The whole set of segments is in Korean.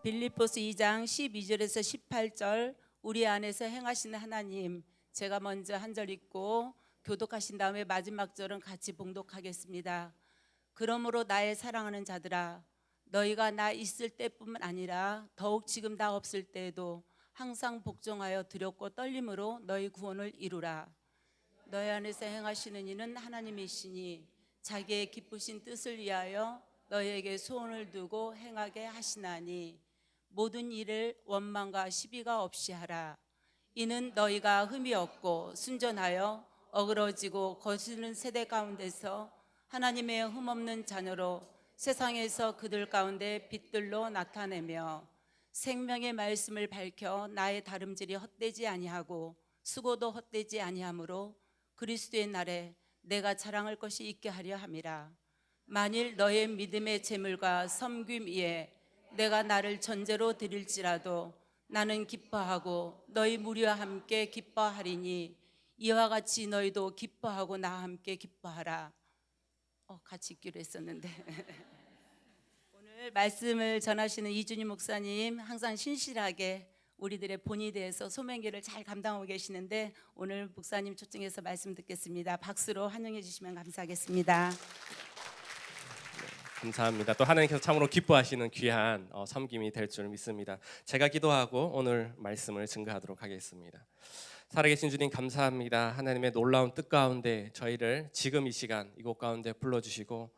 빌립보서 2장 12절에서 18절 우리 안에서 행하시는 하나님, 제가 먼저 한 절 읽고 교독하신 다음에 마지막 절은 같이 봉독하겠습니다. 그러므로 나의 사랑하는 자들아, 너희가 나 있을 때뿐만 아니라 더욱 지금 나 없을 때에도 항상 복종하여 두렵고 떨림으로 너희 구원을 이루라. 너희 안에서 행하시는 이는 하나님이시니 자기의 기쁘신 뜻을 위하여 너희에게 소원을 두고 행하게 하시나니 모든 일을 원망과 시비가 없이 하라. 이는 너희가 흠이 없고 순전하여 어그러지고 거스르는 세대 가운데서 하나님의 흠없는 자녀로 세상에서 그들 가운데 빛들로 나타내며 생명의 말씀을 밝혀 나의 다름질이 헛되지 아니하고 수고도 헛되지 아니하므로 그리스도의 날에 내가 자랑할 것이 있게 하려 함이라. 만일 너의 믿음의 재물과 섬김 위에 내가 나를 전제로 드릴지라도 나는 기뻐하고 너희 무리와 함께 기뻐하리니 이와 같이 너희도 기뻐하고 나와 함께 기뻐하라. 같이 읽기로 했었는데 오늘 말씀을 전하시는 이준희 목사님 항상 신실하게 우리들의 본이 대해서 소명기를 잘 감당하고 계시는데 오늘 목사님 초청해서 말씀 듣겠습니다. 박수로 환영해 주시면 감사하겠습니다. 감사합니다. 또 하나님께서 참으로 기뻐하시는 귀한 섬김이 될 줄 믿습니다. 제가 기도하고 오늘 말씀을 증거하도록 하겠습니다. 살아계신 주님 감사합니다. 하나님의 놀라운 뜻 가운데 저희를 지금 이 시간 이곳 가운데 불러주시고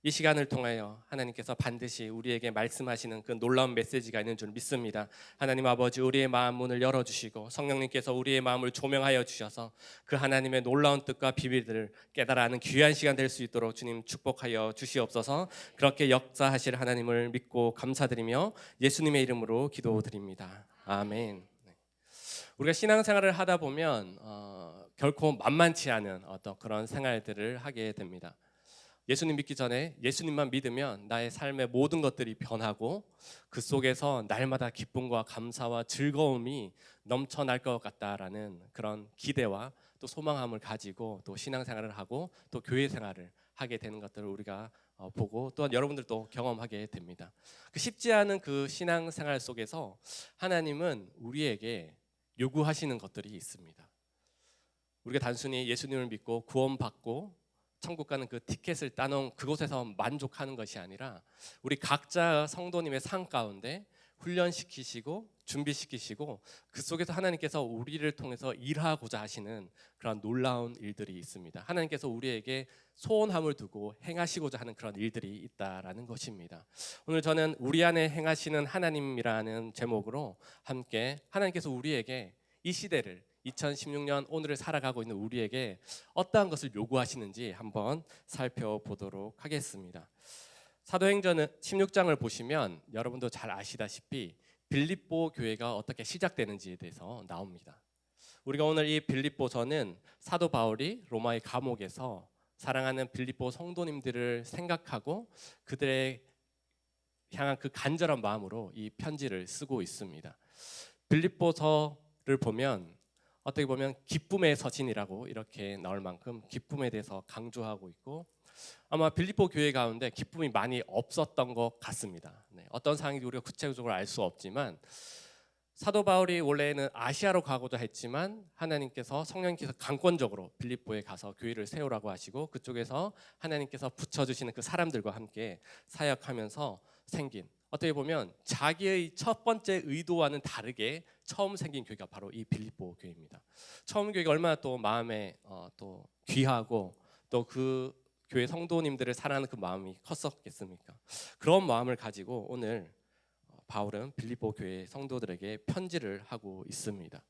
이 시간을 통하여 하나님께서 반드시 우리에게 말씀하시는 그 놀라운 메시지가 있는 줄 믿습니다. 하나님 아버지, 우리의 마음 문을 열어주시고 성령님께서 우리의 마음을 조명하여 주셔서 그 하나님의 놀라운 뜻과 비밀들을 깨달아 아는 귀한 시간 될 수 있도록 주님 축복하여 주시옵소서. 그렇게 역사하실 하나님을 믿고 감사드리며 예수님의 이름으로 기도드립니다. 아멘. 우리가 신앙생활을 하다 보면 결코 만만치 않은 어떤 그런 생활들을 하게 됩니다. 예수님 믿기 전에 예수님만 믿으면 나의 삶의 모든 것들이 변하고 그 속에서 날마다 기쁨과 감사와 즐거움이 넘쳐날 것 같다라는 그런 기대와 또 소망함을 가지고 또 신앙생활을 하고 또 교회 생활을 하게 되는 것들을 우리가 보고 또한 여러분들도 경험하게 됩니다. 그 쉽지 않은 그 신앙생활 속에서 하나님은 우리에게 요구하시는 것들이 있습니다. 우리가 단순히 예수님을 믿고 구원받고 천국 가는 그 티켓을 따놓은 그곳에서 만족하는 것이 아니라 우리 각자 성도님의 삶 가운데 훈련시키시고 준비시키시고 그 속에서 하나님께서 우리를 통해서 일하고자 하시는 그런 놀라운 일들이 있습니다. 하나님께서 우리에게 소원함을 두고 행하시고자 하는 그런 일들이 있다라는 것입니다. 오늘 저는 우리 안에 행하시는 하나님이라는 제목으로 함께 하나님께서 우리에게 이 시대를 2016년 오늘을 살아가고 있는 우리에게 어떠한 것을 요구하시는지 한번 살펴보도록 하겠습니다. 사도행전 16장을 보시면 여러분도 잘 아시다시피 빌립보 교회가 어떻게 시작되는지에 대해서 나옵니다. 우리가 오늘 이 빌립보서는 사도 바울이 로마의 감옥에서 사랑하는 빌립보 성도님들을 생각하고 그들의 향한 그 간절한 마음으로 이 편지를 쓰고 있습니다. 빌립보서를 보면 어떻게 보면 기쁨의 서신이라고 이렇게 나올 만큼 기쁨에 대해서 강조하고 있고 아마 빌립보 교회 가운데 기쁨이 많이 없었던 것 같습니다. 어떤 상황인지 우리가 구체적으로 알 수 없지만 사도 바울이 원래는 아시아로 가고자 했지만 하나님께서 성령님께서 강권적으로 빌립보에 가서 교회를 세우라고 하시고 그쪽에서 하나님께서 붙여주시는 그 사람들과 함께 사역하면서 생긴 어떻게 보면 자기의 첫 번째 의도와는 다르게 처음 생긴 교회가 바로 이 빌립보 교회입니다. 처음 교회가 얼마나 또 마음에 또 귀하고 또 그 교회 성도님들을 사랑하는 그 마음이 컸었겠습니까? 그런 마음을 가지고 오늘 바울은 빌립보 교회 성도들에게 편지를 하고 있습니다.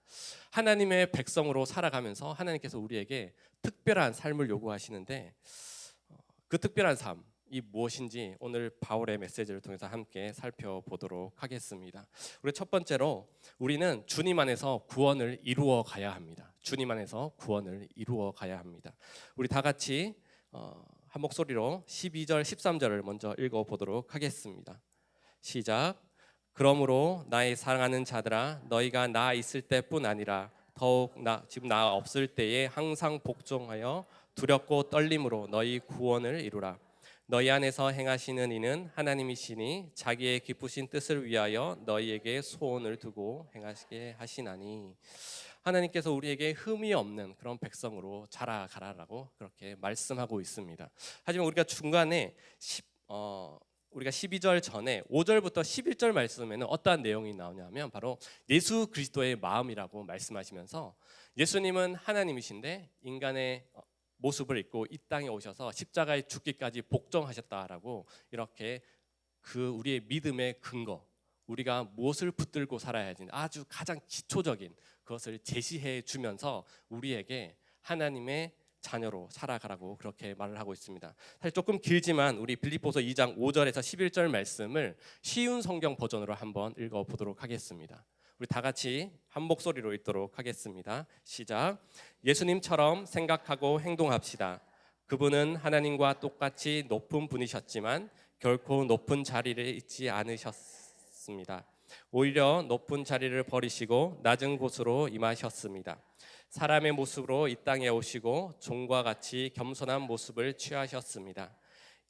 하나님의 백성으로 살아가면서 하나님께서 우리에게 특별한 삶을 요구하시는데 그 특별한 삶 이 무엇인지 오늘 바울의 메시지를 통해서 함께 살펴보도록 하겠습니다. 우리 첫 번째로 우리는 주님 안에서 구원을 이루어 가야 합니다. 주님 안에서 구원을 이루어 가야 합니다. 우리 다 같이 한 목소리로 12절 13절을 먼저 읽어보도록 하겠습니다. 시작. 그러므로 나의 사랑하는 자들아 너희가 나 있을 때뿐 아니라 더욱 지금 나 없을 때에 항상 복종하여 두렵고 떨림으로 너희 구원을 이루라. 너희 안에서 행하시는 이는 하나님이시니 자기의 기쁘신 뜻을 위하여 너희에게 소원을 두고 행하시게 하시나니. 하나님께서 우리에게 흠이 없는 그런 백성으로 자라가라라고 그렇게 말씀하고 있습니다. 하지만 우리가 중간에 우리가 12절 전에 5절부터 11절 말씀에는 어떠한 내용이 나오냐면 바로 예수 그리스도의 마음이라고 말씀하시면서 예수님은 하나님이신데 인간의 모습을 입고 이 땅에 오셔서 십자가에 죽기까지 복종하셨다라고 이렇게 그 우리의 믿음의 근거, 우리가 무엇을 붙들고 살아야 하는지 아주 가장 기초적인 그것을 제시해 주면서 우리에게 하나님의 자녀로 살아가라고 그렇게 말을 하고 있습니다. 사실 조금 길지만 우리 빌립보서 2장 5절에서 11절 말씀을 쉬운 성경 버전으로 한번 읽어보도록 하겠습니다. 우리 다 같이 한 목소리로 읽도록 하겠습니다. 시작. 예수님처럼 생각하고 행동합시다. 그분은 하나님과 똑같이 높은 분이셨지만 결코 높은 자리를 잊지 않으셨습니다. 오히려 높은 자리를 버리시고 낮은 곳으로 임하셨습니다. 사람의 모습으로 이 땅에 오시고 종과 같이 겸손한 모습을 취하셨습니다.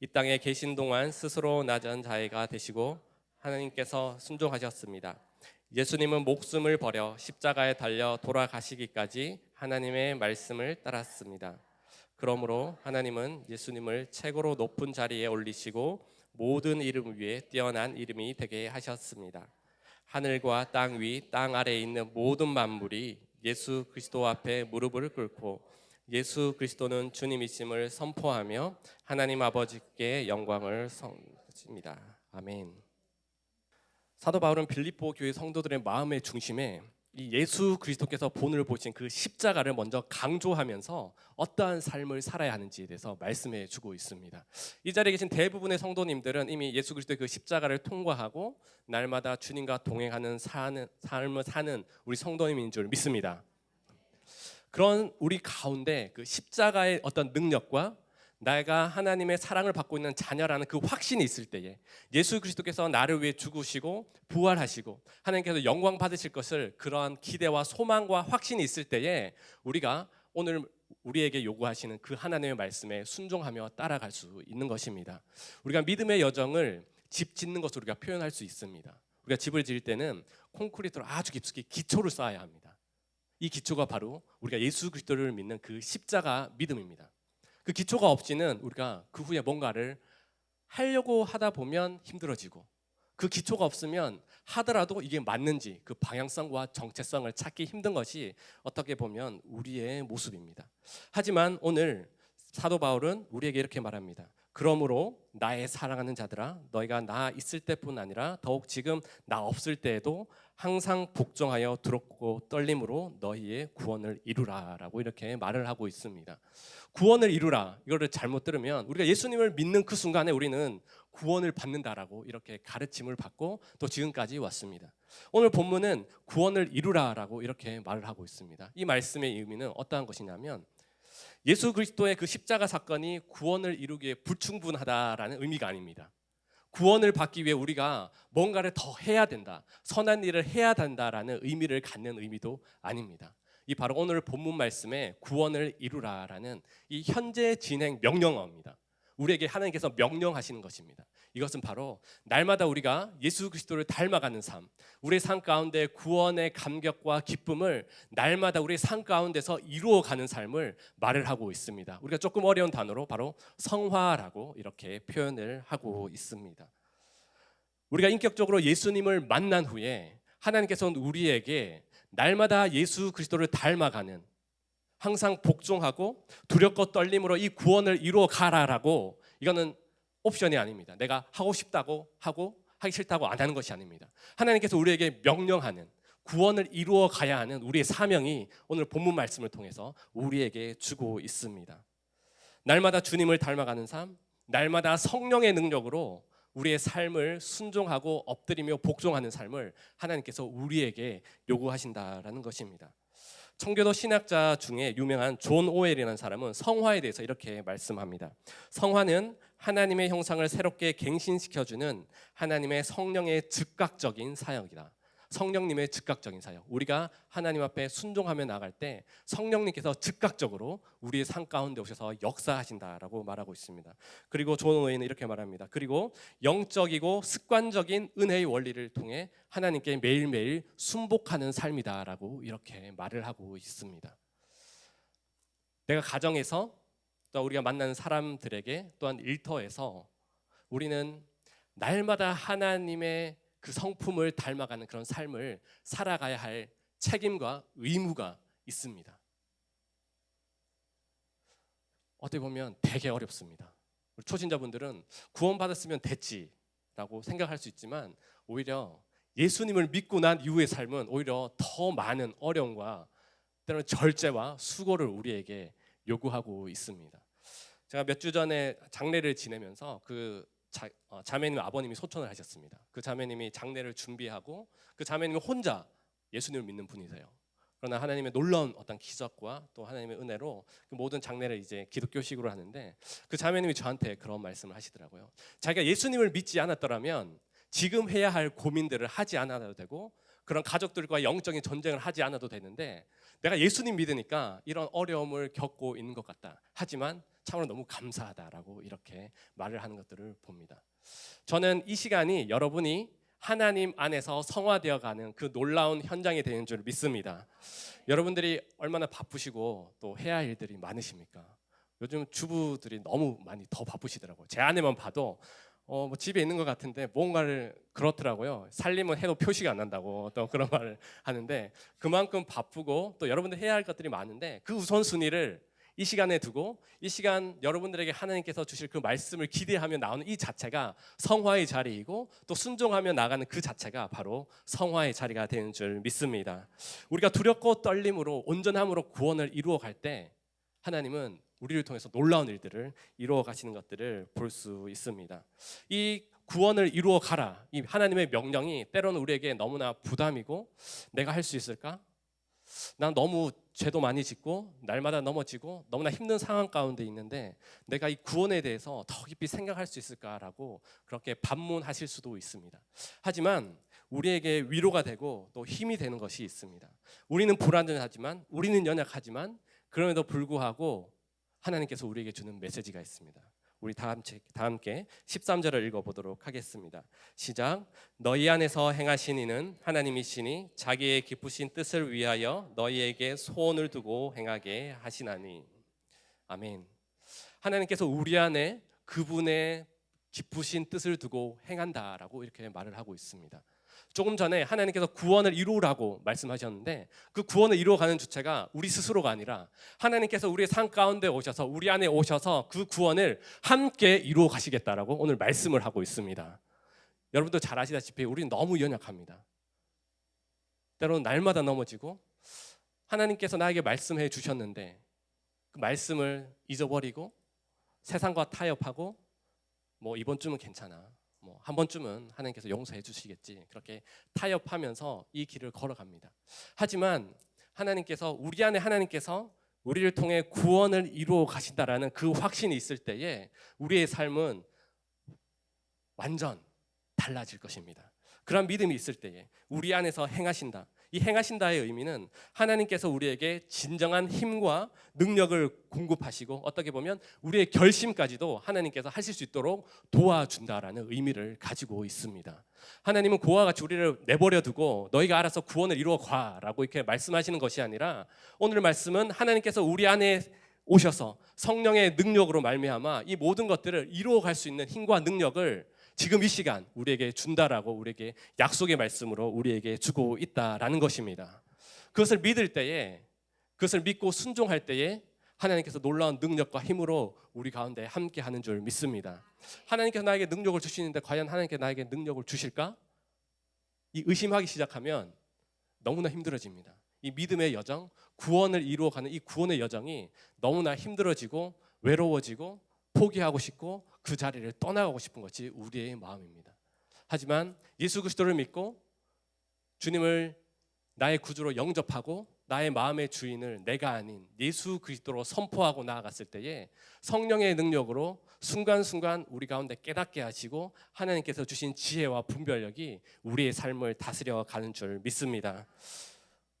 이 땅에 계신 동안 스스로 낮은 자애가 되시고 하나님께서 순종하셨습니다. 예수님은 목숨을 버려 십자가에 달려 돌아가시기까지 하나님의 말씀을 따랐습니다. 그러므로 하나님은 예수님을 최고로 높은 자리에 올리시고 모든 이름 위에 뛰어난 이름이 되게 하셨습니다. 하늘과 땅 위, 땅 아래에 있는 모든 만물이 예수 그리스도 앞에 무릎을 꿇고 예수 그리스도는 주님이심을 선포하며 하나님 아버지께 영광을 성립니다. 아멘. 사도 바울은 빌립보 교회 성도들의 마음의 중심에 이 예수 그리스도께서 본을 보신 그 십자가를 먼저 강조하면서 어떠한 삶을 살아야 하는지에 대해서 말씀해 주고 있습니다. 이 자리에 계신 대부분의 성도님들은 이미 예수 그리스도의 그 십자가를 통과하고 날마다 주님과 동행하는 삶을 사는 우리 성도님인 줄 믿습니다. 그런 우리 가운데 그 십자가의 어떤 능력과 내가 하나님의 사랑을 받고 있는 자녀라는 그 확신이 있을 때에 예수 그리스도께서 나를 위해 죽으시고 부활하시고 하나님께서 영광 받으실 것을 그러한 기대와 소망과 확신이 있을 때에 우리가 오늘 우리에게 요구하시는 그 하나님의 말씀에 순종하며 따라갈 수 있는 것입니다. 우리가 믿음의 여정을 집 짓는 것으로 우리가 표현할 수 있습니다. 우리가 집을 지을 때는 콘크리트로 아주 깊숙이 기초를 쌓아야 합니다. 이 기초가 바로 우리가 예수 그리스도를 믿는 그 십자가 믿음입니다. 그 기초가 없이는 우리가 그 후에 뭔가를 하려고 하다 보면 힘들어지고 그 기초가 없으면 하더라도 이게 맞는지 그 방향성과 정체성을 찾기 힘든 것이 어떻게 보면 우리의 모습입니다. 하지만 오늘 사도 바울은 우리에게 이렇게 말합니다. 그러므로 나의 사랑하는 자들아 너희가 나 있을 때뿐 아니라 더욱 지금 나 없을 때에도 항상 복종하여 두렵고 떨림으로 너희의 구원을 이루라라고 이렇게 말을 하고 있습니다. 구원을 이루라 이거를 잘못 들으면 우리가 예수님을 믿는 그 순간에 우리는 구원을 받는다라고 이렇게 가르침을 받고 또 지금까지 왔습니다. 오늘 본문은 구원을 이루라라고 이렇게 말을 하고 있습니다. 이 말씀의 의미는 어떠한 것이냐면 예수 그리스도의 그 십자가 사건이 구원을 이루기에 불충분하다라는 의미가 아닙니다. 구원을 받기 위해 우리가 뭔가를 더 해야 된다, 선한 일을 해야 된다라는 의미를 갖는 의미도 아닙니다. 이 바로 오늘 본문 말씀에 구원을 이루라라는 이 현재 진행 명령어입니다. 우리에게 하나님께서 명령하시는 것입니다. 이것은 바로 날마다 우리가 예수 그리스도를 닮아가는 삶, 우리의 삶 가운데 구원의 감격과 기쁨을 날마다 우리의 삶 가운데서 이루어가는 삶을 말을 하고 있습니다. 우리가 조금 어려운 단어로 바로 성화라고 이렇게 표현을 하고 있습니다. 우리가 인격적으로 예수님을 만난 후에 하나님께서는 우리에게 날마다 예수 그리스도를 닮아가는, 항상 복종하고 두렵고 떨림으로 이 구원을 이루어 가라라고, 이거는 옵션이 아닙니다. 내가 하고 싶다고 하고 하기 싫다고 안 하는 것이 아닙니다. 하나님께서 우리에게 명령하는, 구원을 이루어 가야 하는 우리의 사명이 오늘 본문 말씀을 통해서 우리에게 주고 있습니다. 날마다 주님을 닮아가는 삶, 날마다 성령의 능력으로 우리의 삶을 순종하고 엎드리며 복종하는 삶을 하나님께서 우리에게 요구하신다라는 것입니다. 청교도 신학자 중에 유명한 존 오웰이라는 사람은 성화에 대해서 이렇게 말씀합니다. 성화는 하나님의 형상을 새롭게 갱신시켜주는 하나님의 성령의 즉각적인 사역이다. 성령님의 즉각적인 사역. 우리가 하나님 앞에 순종하며 나갈 때 성령님께서 즉각적으로 우리의 삶 가운데 오셔서 역사하신다라고 말하고 있습니다. 그리고 존 오웨이는 이렇게 말합니다. 그리고 영적이고 습관적인 은혜의 원리를 통해 하나님께 매일매일 순복하는 삶이다라고 이렇게 말을 하고 있습니다. 내가 가정에서 또 우리가 만나는 사람들에게 또한 일터에서 우리는 날마다 하나님의 그 성품을 닮아가는 그런 삶을 살아가야 할 책임과 의무가 있습니다. 어떻게 보면 되게 어렵습니다. 우리 초신자분들은 구원받았으면 됐지라고 생각할 수 있지만 오히려 예수님을 믿고 난 이후의 삶은 오히려 더 많은 어려움과 때로는 절제와 수고를 우리에게 요구하고 있습니다. 제가 몇 주 전에 장례를 지내면서 자매님 아버님이 소천을 하셨습니다. 그 자매님이 장례를 준비하고 그 자매님이 혼자 예수님을 믿는 분이세요. 그러나 하나님의 놀라운 어떤 기적과 또 하나님의 은혜로 그 모든 장례를 이제 기독교식으로 하는데 그 자매님이 저한테 그런 말씀을 하시더라고요. 자기가 예수님을 믿지 않았더라면 지금 해야 할 고민들을 하지 않아도 되고 그런 가족들과 영적인 전쟁을 하지 않아도 되는데 내가 예수님 믿으니까 이런 어려움을 겪고 있는 것 같다. 하지만 참으로 너무 감사하다라고 이렇게 말을 하는 것들을 봅니다. 저는 이 시간이 여러분이 하나님 안에서 성화되어가는 그 놀라운 현장이 되는 줄 믿습니다. 여러분들이 얼마나 바쁘시고 또 해야 할 일들이 많으십니까? 요즘 주부들이 너무 많이 더 바쁘시더라고요. 제 아내만 봐도 뭐 집에 있는 것 같은데 뭔가를 그렇더라고요. 살림은 해도 표시가 안 난다고 또 그런 말을 하는데 그만큼 바쁘고 또 여러분들 해야 할 것들이 많은데 그 우선순위를 이 시간에 두고 이 시간 여러분들에게 하나님께서 주실 그 말씀을 기대하며 나오는 이 자체가 성화의 자리이고 또 순종하며 나가는 그 자체가 바로 성화의 자리가 되는 줄 믿습니다. 우리가 두렵고 떨림으로 온전함으로 구원을 이루어 갈 때 하나님은 우리를 통해서 놀라운 일들을 이루어 가시는 것들을 볼 수 있습니다. 이 구원을 이루어 가라 이 하나님의 명령이 때로는 우리에게 너무나 부담이고 내가 할 수 있을까? 난 너무 죄도 많이 짓고 날마다 넘어지고 너무나 힘든 상황 가운데 있는데 내가 이 구원에 대해서 더 깊이 생각할 수 있을까라고 그렇게 반문하실 수도 있습니다. 하지만 우리에게 위로가 되고 또 힘이 되는 것이 있습니다. 우리는 불완전하지만 우리는 연약하지만 그럼에도 불구하고 하나님께서 우리에게 주는 메시지가 있습니다. 우리 다 함께 13절을 읽어보도록 하겠습니다. 시작. 너희 안에서 행하신 이는 하나님이시니 자기의 기쁘신 뜻을 위하여 너희에게 소원을 두고 행하게 하시나니. 아멘. 하나님께서 우리 안에 그분의 기쁘신 뜻을 두고 행한다라고 이렇게 말을 하고 있습니다. 조금 전에 하나님께서 구원을 이루라고 말씀하셨는데 그 구원을 이루어가는 주체가 우리 스스로가 아니라 하나님께서 우리의 삶 가운데 오셔서 우리 안에 오셔서 그 구원을 함께 이루어 가시겠다라고 오늘 말씀을 하고 있습니다. 여러분도 잘 아시다시피 우리는 너무 연약합니다. 때로는 날마다 넘어지고 하나님께서 나에게 말씀해 주셨는데 그 말씀을 잊어버리고 세상과 타협하고 뭐 이번 주면 괜찮아, 뭐 한 번쯤은 하나님께서 용서해 주시겠지, 그렇게 타협하면서 이 길을 걸어갑니다. 하지만 하나님께서 우리 안에 하나님께서 우리를 통해 구원을 이루어 가신다라는 그 확신이 있을 때에 우리의 삶은 완전 달라질 것입니다. 그런 믿음이 있을 때에 우리 안에서 행하신다. 이 행하신다의 의미는 하나님께서 우리에게 진정한 힘과 능력을 공급하시고 어떻게 보면 우리의 결심까지도 하나님께서 하실 수 있도록 도와준다라는 의미를 가지고 있습니다. 하나님은 그와 같이 우리를 내버려 두고 너희가 알아서 구원을 이루어 가라고 이렇게 말씀하시는 것이 아니라 오늘 말씀은 하나님께서 우리 안에 오셔서 성령의 능력으로 말미암아 이 모든 것들을 이루어 갈 수 있는 힘과 능력을 지금 이 시간 우리에게 준다라고 우리에게 약속의 말씀으로 우리에게 주고 있다라는 것입니다. 그것을 믿을 때에, 그것을 믿고 순종할 때에 하나님께서 놀라운 능력과 힘으로 우리 가운데 함께 하는 줄 믿습니다. 하나님께서 나에게 능력을 주시는데 과연 하나님께 나에게 능력을 주실까? 이 의심하기 시작하면 너무나 힘들어집니다. 이 믿음의 여정, 구원을 이루어가는 이 구원의 여정이 너무나 힘들어지고 외로워지고 포기하고 싶고 그 자리를 떠나가고 싶은 것이 우리의 마음입니다. 하지만 예수 그리스도를 믿고 주님을 나의 구주로 영접하고 나의 마음의 주인을 내가 아닌 예수 그리스도로 선포하고 나아갔을 때에 성령의 능력으로 순간순간 우리 가운데 깨닫게 하시고 하나님께서 주신 지혜와 분별력이 우리의 삶을 다스려 가는 줄 믿습니다.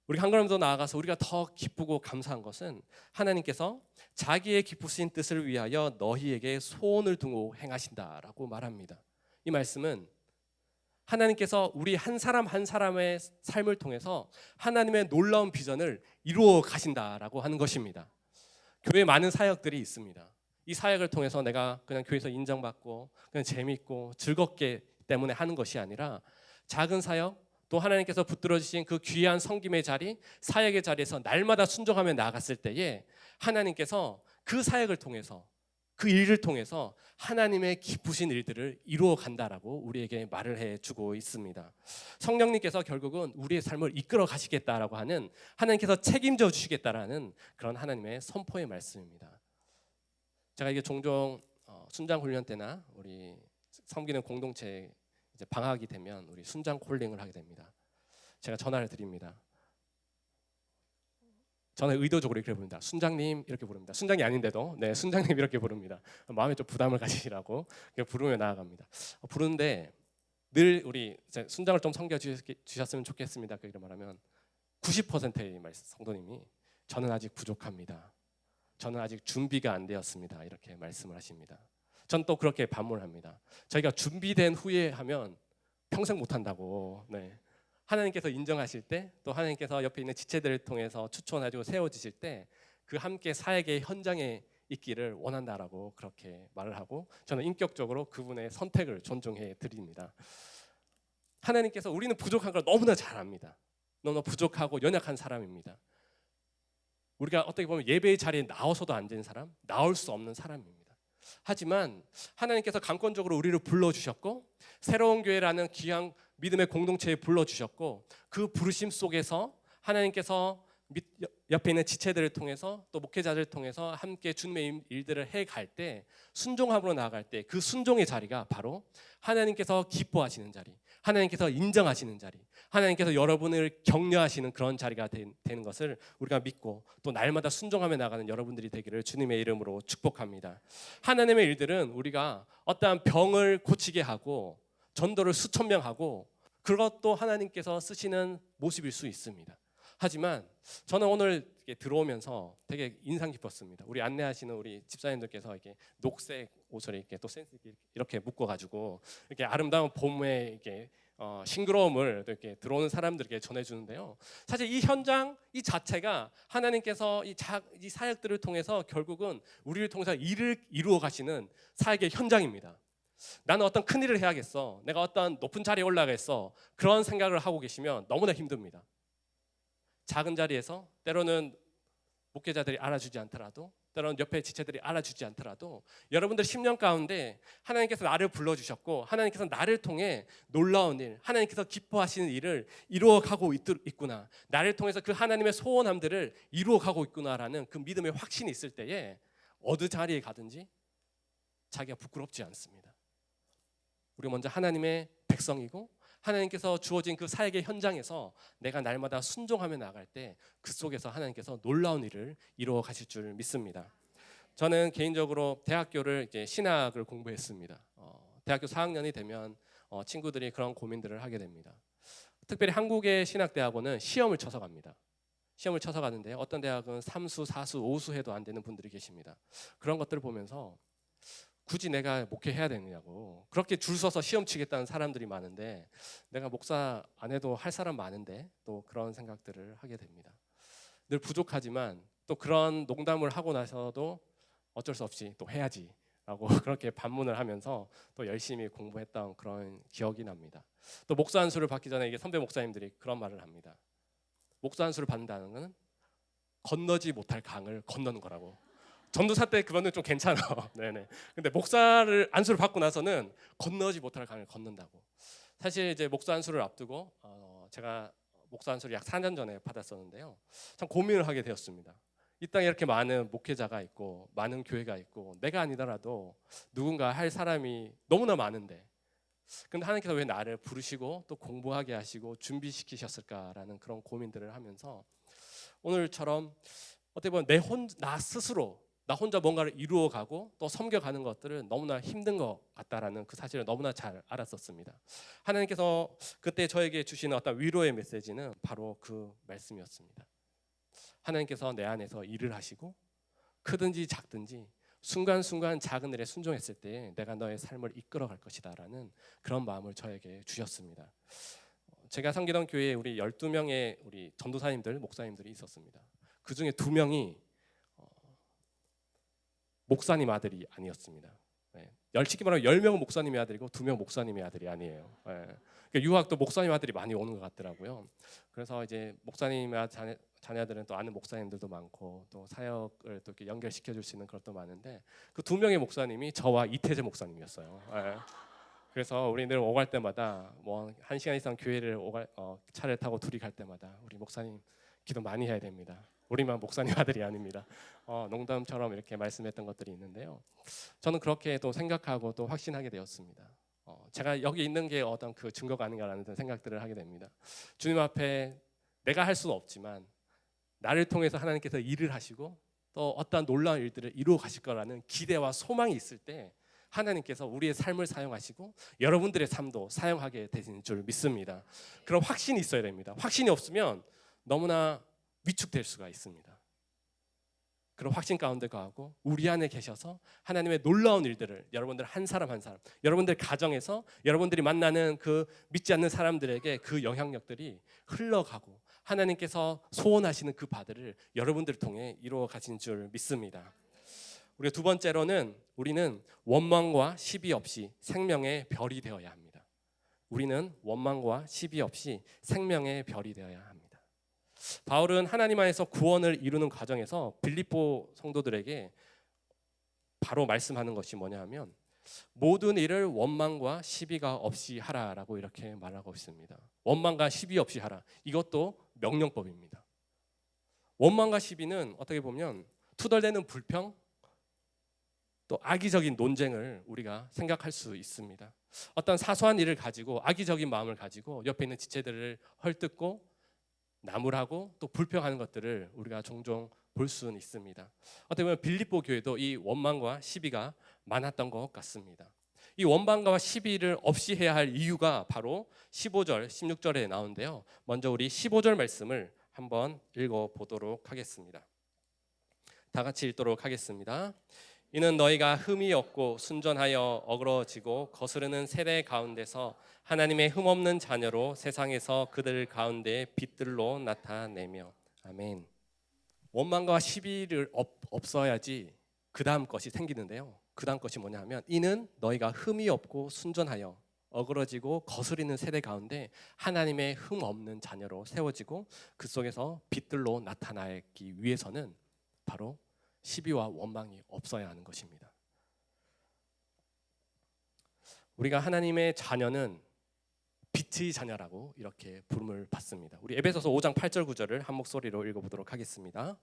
우리 한 걸음 더 나아가서 우리가 더 기쁘고 감사한 것은 하나님께서 자기의 기쁘신 뜻을 위하여 너희에게 소원을 두고 행하신다라고 말합니다. 이 말씀은 하나님께서 우리 한 사람 한 사람의 삶을 통해서 하나님의 놀라운 비전을 이루어 가신다라고 하는 것입니다. 교회에 많은 사역들이 있습니다. 이 사역을 통해서 내가 그냥 교회에서 인정받고 그냥 재밌고 즐겁게 때문에 하는 것이 아니라 작은 사역, 또 하나님께서 붙들어 주신 그 귀한 섬김의 자리, 사역의 자리에서 날마다 순종하며 나아갔을 때에 하나님께서 그 사역을 통해서, 그 일을 통해서 하나님의 기쁘신 일들을 이루어 간다라고 우리에게 말을 해주고 있습니다. 성령님께서 결국은 우리의 삶을 이끌어 가시겠다라고 하는, 하나님께서 책임져 주시겠다라는 그런 하나님의 선포의 말씀입니다. 제가 이게 종종 순장 훈련 때나 우리 섬기는 공동체 이제 방학이 되면 우리 순장 콜링을 하게 됩니다. 제가 전화를 드립니다. 저는 의도적으로 이렇게 부릅니다. 순장님 이렇게 부릅니다. 순장이 아닌데도 네 순장님 이렇게 부릅니다. 마음에 좀 부담을 가지시라고 부르며 나아갑니다. 부르는데 늘 우리 순장을 좀 섬겨 주셨으면 좋겠습니다. 그 이런 말하면 90%의 성도님이 저는 아직 부족합니다. 저는 아직 준비가 안 되었습니다. 이렇게 말씀을 하십니다. 전 또 그렇게 반문합니다. 저희가 준비된 후에 하면 평생 못한다고. 네. 하나님께서 인정하실 때, 또 하나님께서 옆에 있는 지체들을 통해서 추천해주고 세워주실 때 그 함께 사역의 현장에 있기를 원한다라고 그렇게 말을 하고, 저는 인격적으로 그분의 선택을 존중해 드립니다. 하나님께서 우리는 부족한 걸 너무나 잘 압니다. 너무나 부족하고 연약한 사람입니다. 우리가 어떻게 보면 예배의 자리에 나와서도 앉은 사람, 나올 수 없는 사람입니다. 하지만 하나님께서 강권적으로 우리를 불러주셨고 새로운 교회라는 귀한 믿음의 공동체에 불러주셨고, 그 부르심 속에서 하나님께서 옆에 있는 지체들을 통해서 또 목회자들을 통해서 함께 주님의 일들을 해갈 때, 순종함으로 나아갈 때 그 순종의 자리가 바로 하나님께서 기뻐하시는 자리, 하나님께서 인정하시는 자리, 하나님께서 여러분을 격려하시는 그런 자리가 되는 것을 우리가 믿고 또 날마다 순종하며 나가는 여러분들이 되기를 주님의 이름으로 축복합니다. 하나님의 일들은 우리가 어떠한 병을 고치게 하고 전도를 수천 명 하고 그것도 하나님께서 쓰시는 모습일 수 있습니다. 하지만 저는 오늘 들어오면서 되게 인상 깊었습니다. 우리 안내하시는 우리 집사님들께서 이렇게 녹색 옷을 이렇게 또 센스 있게 이렇게 묶어가지고 이렇게 아름다운 봄의 이렇게 싱그러움을 이렇게 들어오는 사람들에게 전해주는데요. 사실 이 현장 이 자체가 하나님께서 이 사역들을 통해서 결국은 우리를 통해서 일을 이루어 가시는 사역의 현장입니다. 나는 어떤 큰 일을 해야겠어, 내가 어떤 높은 자리에 올라가겠어, 그런 생각을 하고 계시면 너무나 힘듭니다. 작은 자리에서 때로는 목회자들이 알아주지 않더라도, 때로는 옆에 지체들이 알아주지 않더라도 여러분들 10년 가운데 하나님께서 나를 불러주셨고 하나님께서 나를 통해 놀라운 일, 하나님께서 기뻐하시는 일을 이루어가고 있구나, 나를 통해서 그 하나님의 소원함들을 이루어가고 있구나라는 그 믿음의 확신이 있을 때에 어느 자리에 가든지 자기가 부끄럽지 않습니다. 우리 먼저 하나님의 백성이고 하나님께서 주어진 그 사역의 현장에서 내가 날마다 순종하며 나갈 때 그 속에서 하나님께서 놀라운 일을 이루어 가실 줄 믿습니다. 저는 개인적으로 대학교를 이제 신학을 공부했습니다. 대학교 4학년이 되면 친구들이 그런 고민들을 하게 됩니다. 특별히 한국의 신학대학원은 시험을 쳐서 갑니다. 시험을 쳐서 가는데 어떤 대학은 3수, 4수, 5수 해도 안 되는 분들이 계십니다. 그런 것들을 보면서 굳이 내가 목회해야 되느냐고, 그렇게 줄 서서 시험 치겠다는 사람들이 많은데 내가 목사 안 해도 할 사람 많은데, 또 그런 생각들을 하게 됩니다. 늘 부족하지만 또 그런 농담을 하고 나서도 어쩔 수 없이 또 해야지 라고 그렇게 반문을 하면서 또 열심히 공부했던 그런 기억이 납니다. 또 목사 안수를 받기 전에 이게 선배 목사님들이 그런 말을 합니다. 목사 안수를 받는다는 것은 건너지 못할 강을 건너는 거라고. 전도사 때 그거는 좀 괜찮아. 네네. 근데 목사를 안수를 받고 나서는 건너지 못할 강을 건넌다고. 사실 이제 목사 안수를 앞두고 제가 목사 안수를 약 4년 전에 받았었는데요. 참 고민을 하게 되었습니다. 이 땅에 이렇게 많은 목회자가 있고 많은 교회가 있고 내가 아니더라도 누군가 할 사람이 너무나 많은데, 근데 하나님께서 왜 나를 부르시고 또 공부하게 하시고 준비시키셨을까라는 그런 고민들을 하면서 오늘처럼 어떻게 보면 나 스스로 나 혼자 뭔가를 이루어가고 또 섬겨가는 것들은 너무나 힘든 것 같다라는 그 사실을 너무나 잘 알았었습니다. 하나님께서 그때 저에게 주시는 어떤 위로의 메시지는 바로 그 말씀이었습니다. 하나님께서 내 안에서 일을 하시고 크든지 작든지 순간순간 작은 일에 순종했을 때 내가 너의 삶을 이끌어갈 것이다 라는 그런 마음을 저에게 주셨습니다. 제가 섬기던 교회에 우리 12명의 우리 전도사님들, 목사님들이 있었습니다. 그 중에 2명이 목사님 아들이 아니었습니다. 쉽게 말하면 10명 목사님의 아들이고 2명 목사님의 아들이 아니에요. 그러니까 유학도 목사님 아들이 많이 오는 것 같더라고요. 그래서 이제 목사님의 자녀들은 또 아는 목사님들도 많고 또 사역을 또 이렇게 연결시켜 줄 수 있는 그것도 많은데 그 2명의 목사님이 저와 이태재 목사님이었어요. 그래서 우리 늘 오갈 때마다 뭐 1시간 이상 교회를 차를 타고 둘이 갈 때마다 우리 목사님 기도 많이 해야 됩니다. 우리만 목사님 아들이 아닙니다. 농담처럼 이렇게 말씀했던 것들이 있는데요. 저는 그렇게 또 생각하고 또 확신하게 되었습니다. 제가 여기 있는 게 어떤 그 증거가 아닌가라는 생각들을 하게 됩니다. 주님 앞에 내가 할 수는 없지만 나를 통해서 하나님께서 일을 하시고 또 어떠한 놀라운 일들을 이루어 가실 거라는 기대와 소망이 있을 때 하나님께서 우리의 삶을 사용하시고 여러분들의 삶도 사용하게 되시는 줄 믿습니다. 그런 확신이 있어야 됩니다. 확신이 없으면 너무나 위축될 수가 있습니다. 그런 확신 가운데 거하고 우리 안에 계셔서 하나님의 놀라운 일들을 여러분들 한 사람 한 사람, 여러분들 가정에서 여러분들이 만나는 그 믿지 않는 사람들에게 그 영향력들이 흘러가고 하나님께서 소원하시는 그 바들을 여러분들을 통해 이루어 가신 줄 믿습니다. 우리가 2번째로는 우리는 원망과 시비 없이 생명의 별이 되어야 합니다. 우리는 원망과 시비 없이 생명의 별이 되어야 합니다. 바울은 하나님 안에서 구원을 이루는 과정에서 빌립보 성도들에게 바로 말씀하는 것이 뭐냐 하면 모든 일을 원망과 시비가 없이 하라라고 이렇게 말하고 있습니다. 원망과 시비 없이 하라. 이것도 명령법입니다. 원망과 시비는 어떻게 보면 투덜대는 불평 또 악의적인 논쟁을 우리가 생각할 수 있습니다. 어떤 사소한 일을 가지고 악의적인 마음을 가지고 옆에 있는 지체들을 헐뜯고 나무라고 또 불평하는 것들을 우리가 종종 볼 수는 있습니다. 어떻게 보면 빌립보 교회도 이 원망과 시비가 많았던 것 같습니다. 이 원망과 시비를 없이 해야 할 이유가 바로 15절, 16절에 나오는데요. 먼저 우리 15절 말씀을 한번 읽어보도록 하겠습니다. 다 같이 읽도록 하겠습니다. 이는 너희가 흠이 없고 순전하여 어그러지고 거스르는 세대 가운데서 하나님의 흠없는 자녀로 세상에서 그들 가운데 빛들로 나타내며 아멘. 원망과 시비를 없어야지 그 다음 것이 생기는데요. 그 다음 것이 뭐냐 하면 이는 너희가 흠이 없고 순전하여 어그러지고 거스리는 세대 가운데 하나님의 흠 없는 자녀로 세워지고 그 속에서 빛들로 나타나기 위해서는 바로 시비와 원망이 없어야 하는 것입니다. 우리가 하나님의 자녀는 빛의 자녀라고 이렇게 부름을 받습니다. 우리 에베소서 5장 8절 9절을 한 목소리로 읽어보도록 하겠습니다.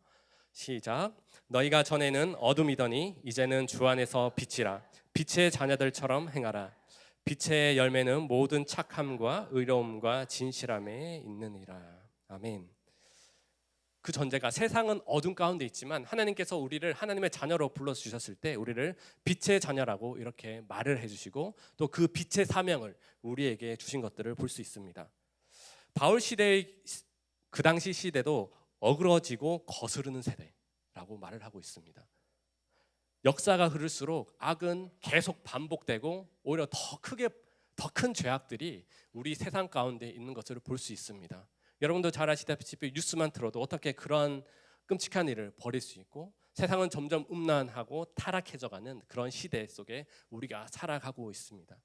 시작. 너희가 전에는 어둠이더니 이제는 주 안에서 빛이라. 빛의 자녀들처럼 행하라. 빛의 열매는 모든 착함과 의로움과 진실함에 있느니라. 아멘. 그 전제가 세상은 어둠 가운데 있지만 하나님께서 우리를 하나님의 자녀로 불러주셨을 때 우리를 빛의 자녀라고 이렇게 말을 해주시고 또 그 빛의 사명을 우리에게 주신 것들을 볼 수 있습니다. 바울 시대의 그 당시 시대도 어그러지고 거스르는 세대라고 말을 하고 있습니다. 역사가 흐를수록 악은 계속 반복되고 오히려 더 큰 죄악들이 우리 세상 가운데 있는 것을 볼 수 있습니다. 여러분도 잘 아시다시피 뉴스만 들어도 어떻게 그런 끔찍한 일을 벌일 수 있고 세상은 점점 음란하고 타락해져가는 그런 시대 속에 우리가 살아가고 있습니다.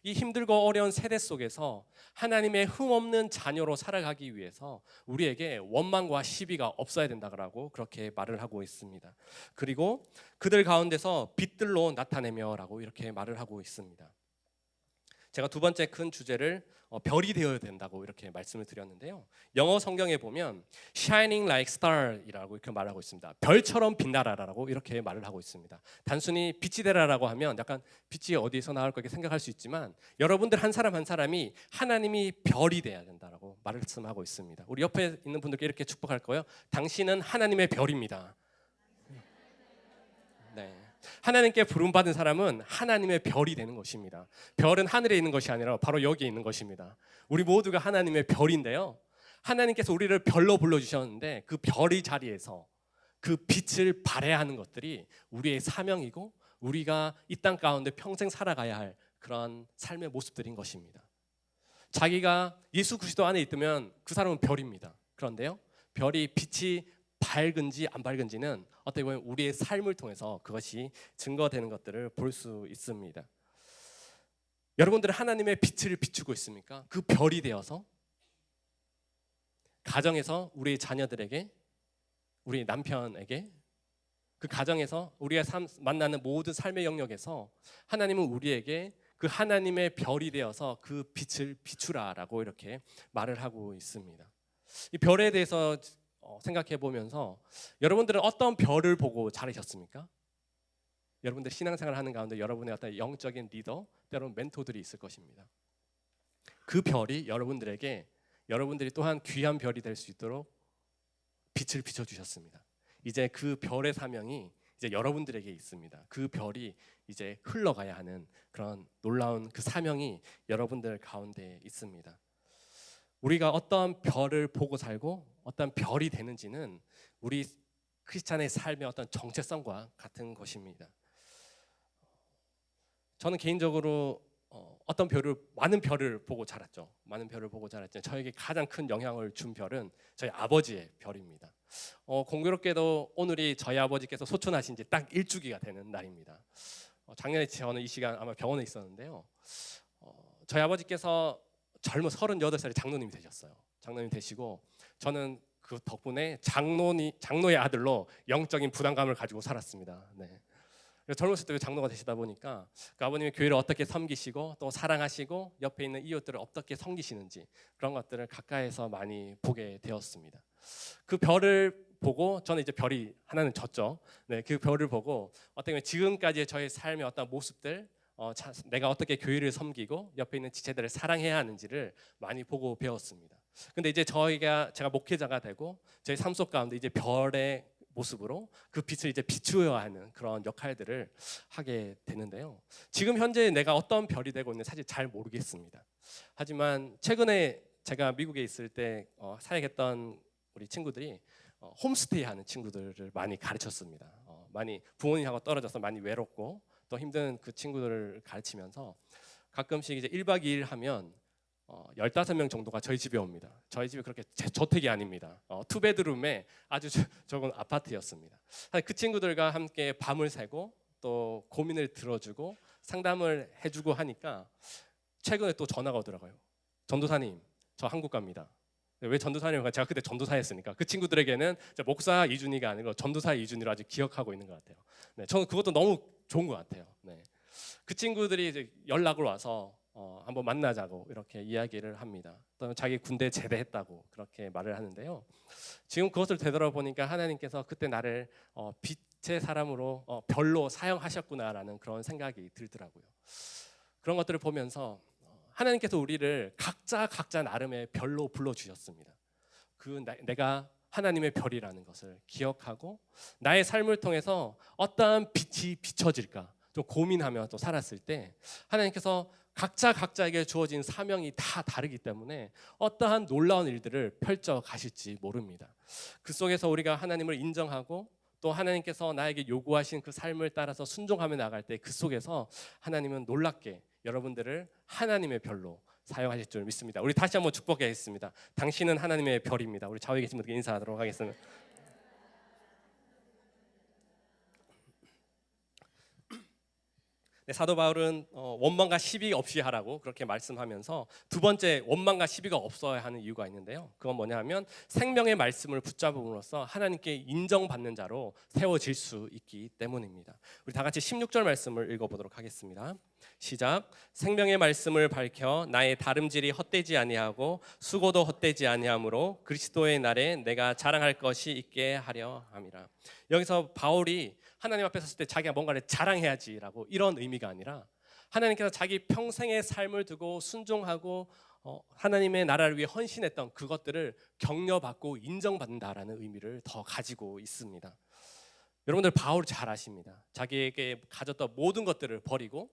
이 힘들고 어려운 세대 속에서 하나님의 흠없는 자녀로 살아가기 위해서 우리에게 원망과 시비가 없어야 된다고 그렇게 말을 하고 있습니다. 그리고 그들 가운데서 빛들로 나타내며라고 이렇게 말을 하고 있습니다. 제가 두 번째 큰 주제를 별이 되어야 된다고 이렇게 말씀을 드렸는데요. 영어 성경에 보면 shining like star이라고 이렇게 말하고 있습니다. 별처럼 빛나라라고 이렇게 말을 하고 있습니다. 단순히 빛이 되라라고 하면 약간 빛이 어디서 나올 거게 생각할 수 있지만 여러분들 한 사람 한 사람이 하나님이 별이 돼야 된다라고 말씀하고 있습니다. 우리 옆에 있는 분들께 이렇게 축복할 거예요. 당신은 하나님의 별입니다. 네. 하나님께 부름받은 사람은 하나님의 별이 되는 것입니다. 별은 하늘에 있는 것이 아니라 바로 여기에 있는 것입니다. 우리 모두가 하나님의 별인데요. 하나님께서 우리를 별로 불러주셨는데 그 별의 자리에서 그 빛을 발해야 하는 것들이 우리의 사명이고 우리가 이 땅 가운데 평생 살아가야 할 그런 삶의 모습들인 것입니다. 자기가 예수 그리스도 안에 있다면 그 사람은 별입니다. 그런데요, 별이 빛이 밝은지 안 밝은지는 어떻게 보면 우리의 삶을 통해서 그것이 증거되는 것들을 볼 수 있습니다. 여러분들은 하나님의 빛을 비추고 있습니까? 그 별이 되어서 가정에서 우리 자녀들에게, 우리 남편에게, 그 가정에서 우리가 만나는 모든 삶의 영역에서 하나님은 우리에게 그 하나님의 별이 되어서 그 빛을 비추라라고 이렇게 말을 하고 있습니다. 이 별에 대해서 생각해 보면서 여러분들은 어떤 별을 보고 자라셨습니까? 여러분들 신앙생활을 하는 가운데 여러분의 어떤 영적인 리더, 때로는 멘토들이 있을 것입니다. 그 별이 여러분들에게 여러분들이 또한 귀한 별이 될 수 있도록 빛을 비춰주셨습니다. 이제 그 별의 사명이 이제 여러분들에게 있습니다. 그 별이 이제 흘러가야 하는 그런 놀라운 그 사명이 여러분들 가운데 있습니다. 우리가 어떤 별을 보고 살고 어떤 별이 되는지는 우리 크리스찬의 삶의 어떤 정체성과 같은 것입니다. 저는 개인적으로 많은 별을 보고 자랐죠. 많은 별을 보고 자랐죠. 저에게 가장 큰 영향을 준 별은 저희 아버지의 별입니다. 공교롭게도 오늘이 저희 아버지께서 소천하신 지 딱 1주기가 되는 날입니다. 작년에 저는 이 시간 아마 병원에 있었는데요. 저희 아버지께서 젊은 38살에 장로님이 되셨어요. 장로님 되시고 저는 그 덕분에 장로의 아들로 영적인 부담감을 가지고 살았습니다. 네. 젊었을 때 장로가 되시다 보니까 그 아버님의 교회를 어떻게 섬기시고 또 사랑하시고 옆에 있는 이웃들을 어떻게 섬기시는지 그런 것들을 가까이서 많이 보게 되었습니다. 그 별을 보고 저는 이제 별이 하나는 졌죠. 네, 그 별을 보고 어떻게 보면 지금까지의 저의 삶의 어떤 모습들, 내가 어떻게 교회를 섬기고 옆에 있는 지체들을 사랑해야 하는지를 많이 보고 배웠습니다. 근데 이제 제가 목회자가 되고 저희 삶 속 가운데 이제 별의 모습으로 그 빛을 이제 비추어야 하는 그런 역할들을 하게 되는데요. 지금 현재 내가 어떤 별이 되고 있는지 사실 잘 모르겠습니다. 하지만 최근에 제가 미국에 있을 때 사역했던 우리 친구들이 홈스테이 하는 친구들을 많이 가르쳤습니다. 많이 부모님하고 떨어져서 많이 외롭고 또 힘든 그 친구들을 가르치면서 가끔씩 이제 1박 2일 하면 15명 정도가 저희 집에 옵니다. 저희 집이 그렇게 저택이 아닙니다. 투베드룸에 아주 적은 아파트였습니다. 그 친구들과 함께 밤을 새고 또 고민을 들어주고 상담을 해주고 하니까 최근에 또 전화가 오더라고요. 전도사님, 저 한국 갑니다. 왜 전도사님을 제가 그때 전도사였으니까 그 친구들에게는 목사 이준이가 아니고 전도사 이준이로 아직 기억하고 있는 것 같아요. 네, 저는 그것도 너무 좋은 것 같아요. 네. 그 친구들이 이제 연락을 와서 한번 만나자고 이렇게 이야기를 합니다. 또 자기 군대 제대했다고 그렇게 말을 하는데요. 지금 그것을 되돌아보니까 하나님께서 그때 나를 빛의 사람으로 별로 사용하셨구나라는 그런 생각이 들더라고요. 그런 것들을 보면서 하나님께서 우리를 각자 나름의 별로 불러주셨습니다. 내가 하나님의 별이라는 것을 기억하고 나의 삶을 통해서 어떠한 빛이 비춰질까 좀 고민하며 또 살았을 때 하나님께서 각자에게 주어진 사명이 다 다르기 때문에 어떠한 놀라운 일들을 펼쳐 가실지 모릅니다. 그 속에서 우리가 하나님을 인정하고 또 하나님께서 나에게 요구하신 그 삶을 따라서 순종하며 나갈 때 그 속에서 하나님은 놀랍게 여러분들을 하나님의 별로 사용하실 줄 믿습니다. 우리 다시 한번 축복하겠습니다. 당신은 하나님의 별입니다. 우리 좌우에 계신 분들께 인사하도록 하겠습니다. 네, 사도 바울은 원망과 시비 없이 하라고 그렇게 말씀하면서 두 번째 원망과 시비가 없어야 하는 이유가 있는데요. 그건 뭐냐면 생명의 말씀을 붙잡음으로써 하나님께 인정받는 자로 세워질 수 있기 때문입니다. 우리 다 같이 16절 말씀을 읽어보도록 하겠습니다. 시작. 생명의 말씀을 밝혀 나의 다름질이 헛되지 아니하고 수고도 헛되지 아니하므로 그리스도의 날에 내가 자랑할 것이 있게 하려 함이라. 여기서 바울이 하나님 앞에 섰을 때 자기가 뭔가를 자랑해야지라고 이런 의미가 아니라 하나님께서 자기 평생의 삶을 두고 순종하고 하나님의 나라를 위해 헌신했던 그것들을 격려받고 인정받는다라는 의미를 더 가지고 있습니다. 여러분들 바울 잘 아십니다. 자기에게 가졌던 모든 것들을 버리고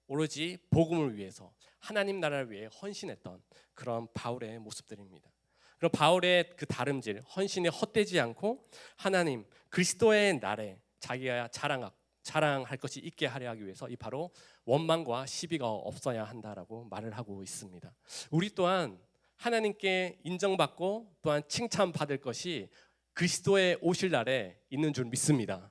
오로지 복음을 위해서 하나님 나라를 위해 헌신했던 그런 바울의 모습들입니다. 그럼 바울의 그 다름질, 헌신이 헛되지 않고 하나님 그리스도의 날에 자기가 자랑할 것이 있게 하려 하기 위해서 이 바로 원망과 시비가 없어야 한다라고 말을 하고 있습니다. 우리 또한 하나님께 인정받고 또한 칭찬받을 것이 그리스도의 오실 날에 있는 줄 믿습니다.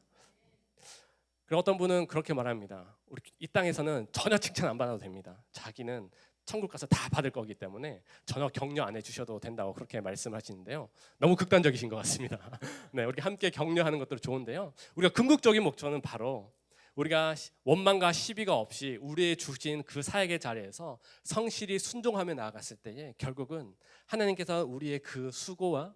그리고 어떤 분은 그렇게 말합니다. 우리 이 땅에서는 전혀 칭찬 안 받아도 됩니다. 자기는 천국 가서 다 받을 거기 때문에 전혀 격려 안 해주셔도 된다고 그렇게 말씀하시는데요. 너무 극단적이신 것 같습니다. 네, 우리 함께 격려하는 것도 좋은데요. 우리가 궁극적인 목표는 바로 우리가 원망과 시비가 없이 우리의 주신 그 사역의 자리에서 성실히 순종하며 나아갔을 때에 결국은 하나님께서 우리의 그 수고와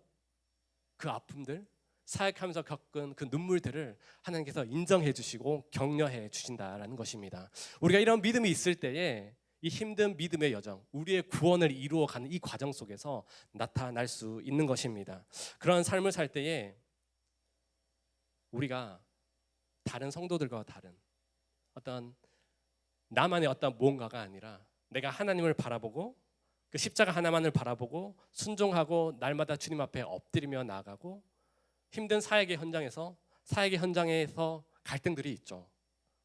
그 아픔들 사역하면서 겪은 그 눈물들을 하나님께서 인정해 주시고 격려해 주신다라는 것입니다. 우리가 이런 믿음이 있을 때에 이 힘든 믿음의 여정, 우리의 구원을 이루어가는 이 과정 속에서 나타날 수 있는 것입니다. 그런 삶을 살 때에 우리가 다른 성도들과 다른 어떤 나만의 어떤 무언가가 아니라 내가 하나님을 바라보고 그 십자가 하나만을 바라보고 순종하고 날마다 주님 앞에 엎드리며 나아가고 힘든 사역의 현장에서 갈등들이 있죠.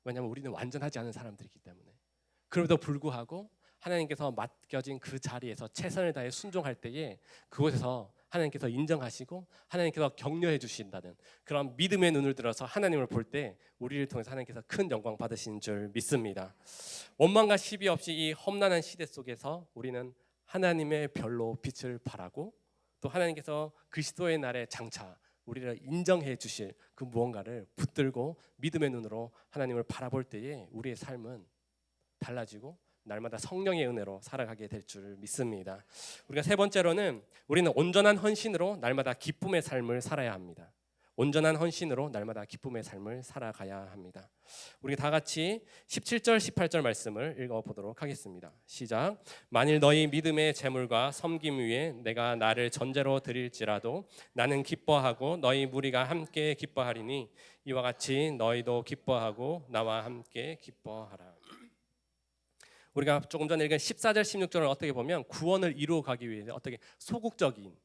왜냐하면 우리는 완전하지 않은 사람들이기 때문에. 그럼에도 불구하고 하나님께서 맡겨진 그 자리에서 최선을 다해 순종할 때에 그곳에서 하나님께서 인정하시고 하나님께서 격려해 주신다는 그런 믿음의 눈을 들어서 하나님을 볼 때 우리를 통해서 하나님께서 큰 영광 받으신 줄 믿습니다. 원망과 시비 없이 이 험난한 시대 속에서 우리는 하나님의 별로 빛을 발하고 또 하나님께서 그리스도의 날에 장차 우리를 인정해 주실 그 무언가를 붙들고 믿음의 눈으로 하나님을 바라볼 때에 우리의 삶은 달라지고 날마다 성령의 은혜로 살아가게 될 줄 믿습니다. 우리가 세 번째로는 우리는 온전한 헌신으로 날마다 기쁨의 삶을 살아야 합니다. 온전한 헌신으로 날마다 기쁨의 삶을 살아가야 합니다. 우리 다 같이 17절 18절 말씀을 읽어보도록 하겠습니다. 시작. 만일 너희 믿음의 재물과 섬김 위에 내가 나를 전제로 드릴지라도 나는 기뻐하고 너희 무리가 함께 기뻐하리니 이와 같이 너희도 기뻐하고 나와 함께 기뻐하라. 우리가 조금 전에 읽은 14절 16절을 어떻게 보면 구원을 이루어 가기 위해 어떻게 소극적인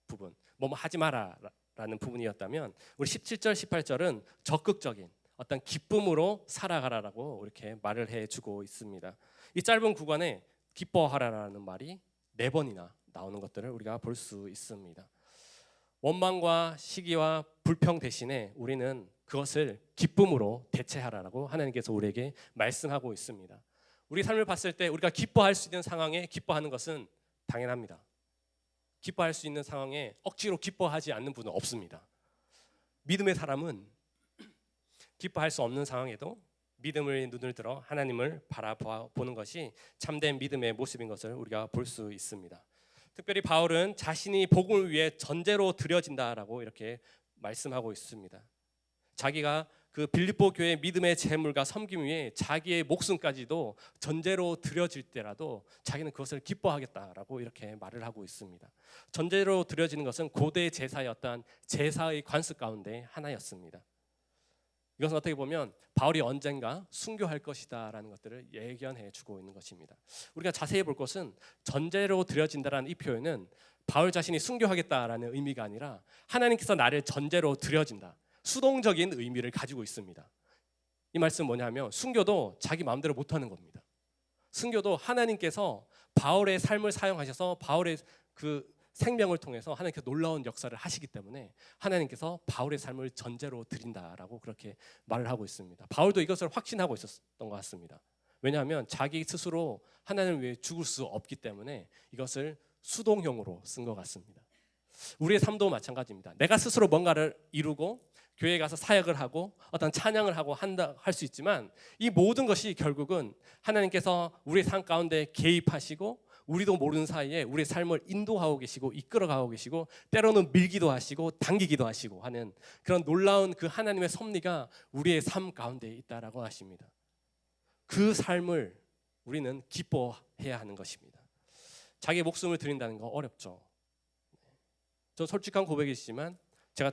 부분 뭐 하지 마라 라는 부분이었다면 우리 17절 18절은 적극적인 어떤 기쁨으로 살아가라라고 이렇게 말을 해주고 있습니다. 이 짧은 구간에 기뻐하라라는 말이 4번이나 나오는 것들을 우리가 볼 수 있습니다. 원망과 시기와 불평 대신에 우리는 그것을 기쁨으로 대체하라라고 하나님께서 우리에게 말씀하고 있습니다. 우리 삶을 봤을 때 우리가 기뻐할 수 있는 상황에 기뻐하는 것은 당연합니다. 기뻐할 수 있는 상황에 억지로 기뻐하지 않는 분은 없습니다. 믿음의 사람은 기뻐할 수 없는 상황에도 믿음의 눈을 들어 하나님을 바라보는 것이 참된 믿음의 모습인 것을 우리가 볼 수 있습니다. 특별히 바울은 자신이 복음을 위해 전제로 드려진다라고 이렇게 말씀하고 있습니다. 자기가 그 빌립보 교회 믿음의 재물과 섬김 위에 자기의 목숨까지도 전제로 드려질 때라도 자기는 그것을 기뻐하겠다라고 이렇게 말을 하고 있습니다. 전제로 드려지는 것은 고대 제사의 어떤 제사의 관습 가운데 하나였습니다. 이것은 어떻게 보면 바울이 언젠가 순교할 것이다라는 것들을 예견해 주고 있는 것입니다. 우리가 자세히 볼 것은 전제로 드려진다라는 이 표현은 바울 자신이 순교하겠다라는 의미가 아니라 하나님께서 나를 전제로 드려진다. 수동적인 의미를 가지고 있습니다. 이 말씀은 뭐냐면 순교도 자기 마음대로 못하는 겁니다. 순교도 하나님께서 바울의 삶을 사용하셔서 바울의 그 생명을 통해서 하나님께서 놀라운 역사를 하시기 때문에 하나님께서 바울의 삶을 전제로 드린다라고 그렇게 말을 하고 있습니다. 바울도 이것을 확신하고 있었던 것 같습니다. 왜냐하면 자기 스스로 하나님을 위해 죽을 수 없기 때문에 이것을 수동형으로 쓴 것 같습니다. 우리의 삶도 마찬가지입니다. 내가 스스로 뭔가를 이루고 교회에 가서 사역을 하고 어떤 찬양을 하고 한다 할 수 있지만 이 모든 것이 결국은 하나님께서 우리의 삶 가운데 개입하시고 우리도 모르는 사이에 우리의 삶을 인도하고 계시고 이끌어가고 계시고 때로는 밀기도 하시고 당기기도 하시고 하는 그런 놀라운 그 하나님의 섭리가 우리의 삶 가운데 있다라고 하십니다. 그 삶을 우리는 기뻐해야 하는 것입니다. 자기의 목숨을 드린다는 거 어렵죠. 저 솔직한 고백이지만 제가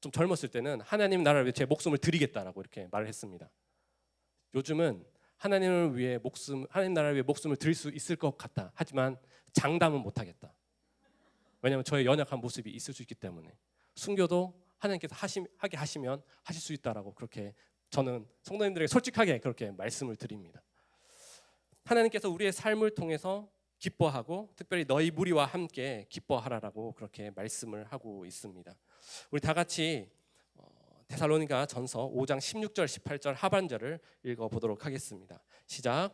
좀 젊었을 때는 하나님 나라를 위해 제 목숨을 드리겠다라고 이렇게 말을 했습니다. 요즘은 하나님을 위해 하나님 나라를 위해 목숨을 드릴 수 있을 것 같다. 하지만 장담은 못하겠다. 왜냐하면 저의 연약한 모습이 있을 수 있기 때문에 순교도 하나님께서 하게 하시면 하실 수 있다라고 그렇게 저는 성도님들에게 솔직하게 그렇게 말씀을 드립니다. 하나님께서 우리의 삶을 통해서 기뻐하고 특별히 너희 무리와 함께 기뻐하라라고 그렇게 말씀을 하고 있습니다. 우리 다 같이 데살로니가 전서 5장 16절 18절 하반절을 읽어보도록 하겠습니다. 시작.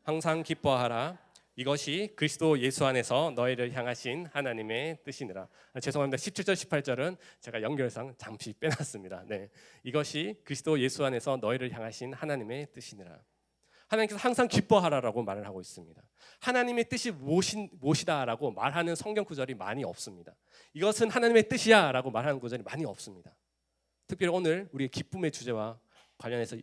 항상 기뻐하라. 이것이 그리스도 예수 안에서 너희를 향하신 하나님의 뜻이니라. 죄송합니다. 17절 18절은 제가 연결상 잠시 빼놨습니다. 네, 이것이 그리스도 예수 안에서 너희를 향하신 하나님의 뜻이니라. 하나님께서 항상 기뻐하라라고 말을 하고 있습니다. 하나님의 뜻이 무엇이다라고 말하는 성경 구절이 많이 없습니다. 이것은 하나님의 뜻이야라고 말하는 구절이 많이 없습니다. 특별히 오늘 우리의 기쁨의 주제와 관련해서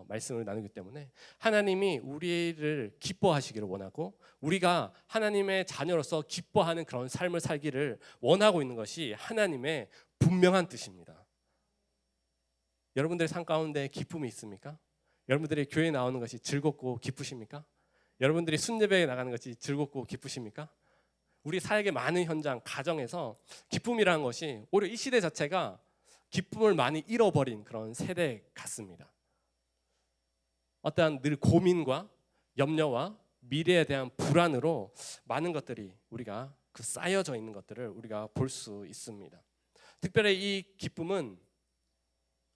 말씀을 나누기 때문에 하나님이 우리를 기뻐하시기를 원하고 우리가 하나님의 자녀로서 기뻐하는 그런 삶을 살기를 원하고 있는 것이 하나님의 분명한 뜻입니다. 여러분들의 삶 가운데 기쁨이 있습니까? 여러분들이 교회에 나오는 것이 즐겁고 기쁘십니까? 여러분들이 순예배에 나가는 것이 즐겁고 기쁘십니까? 우리 사역의 많은 현장, 가정에서 기쁨이라는 것이 오히려 이 시대 자체가 기쁨을 많이 잃어버린 그런 세대 같습니다. 어떠한 늘 고민과 염려와 미래에 대한 불안으로 많은 것들이 우리가 그 쌓여져 있는 것들을 우리가 볼 수 있습니다. 특별히 이 기쁨은